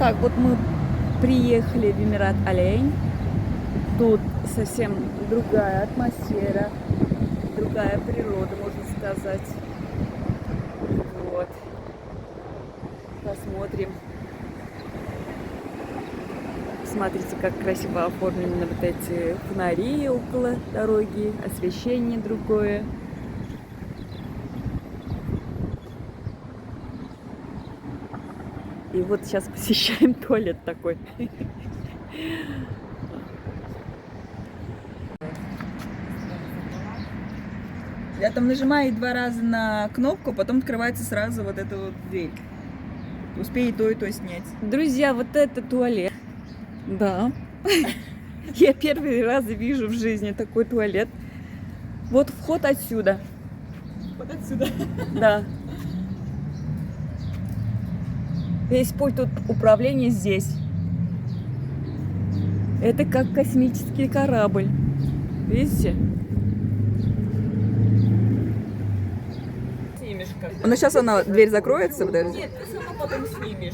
Так, вот мы приехали в Эмират Аль-Эйн. Тут совсем другая атмосфера, другая природа, можно сказать. Вот. Посмотрим. Смотрите, как красиво оформлены вот эти фонари около дороги, освещение другое. И вот сейчас посещаем туалет такой. Я там нажимаю 2 раза на кнопку, потом открывается сразу вот эта вот дверь. Успею то и то снять. Друзья, вот это туалет. Да. Я первый раз вижу в жизни такой туалет. Вот вход отсюда. Вот отсюда. Да. Весь пульт управления здесь. Это как космический корабль. Видите? Снимешь как. Ну сейчас она, дверь закроется, подожди. Нет, ты сама потом снимешь.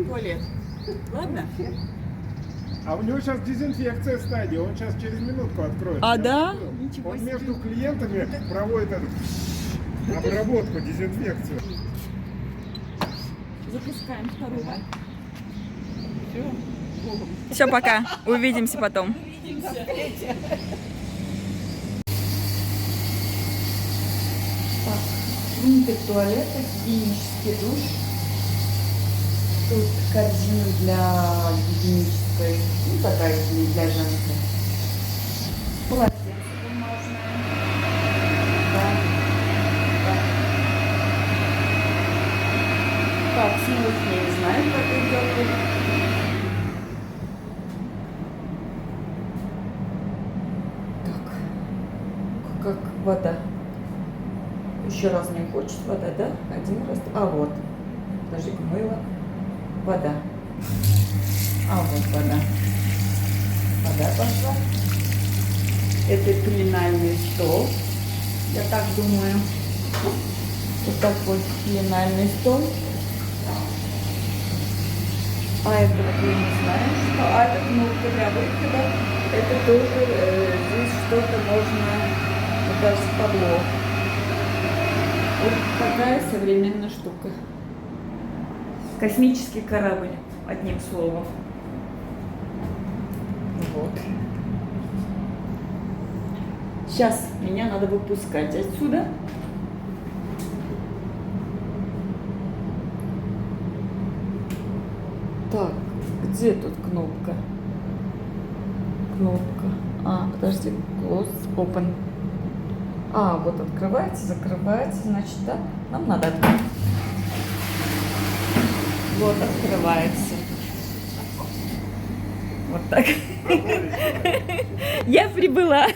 Туалет. Ладно? А у него сейчас дезинфекция стадии, он сейчас через минутку откроет. А, да? Ничего он между клиентами проводит обработку, дезинфекцию. Запускаем вторую. Все, пока. Увидимся потом. Внутрь туалета, гигиенический душ. Тут корзина для гигиенической, ну такая для женской. Полотенце бумажное. Да. Так, смывать я не знаю, как это делают. Так, как вода. Еще раз не хочет вода, да? Один раз. А вот. Даже мыло. Вода. А вот вода. Вода пошла. Это пеленальный стол. Я так думаю. Вот такой пеленальный стол. А это вот я не знаю, что. А это кнопка для выхода. Это тоже здесь что-то можно, мне кажется, подлог. Вот такая современная штука. Космический корабль, одним словом. Вот. Сейчас меня надо выпускать отсюда. Так, где тут кнопка? Кнопка. А, подожди, close, open. А, вот открывается, закрывается, значит, да? Нам надо открыть. Вот, открывается. Вот так. Я прибыла.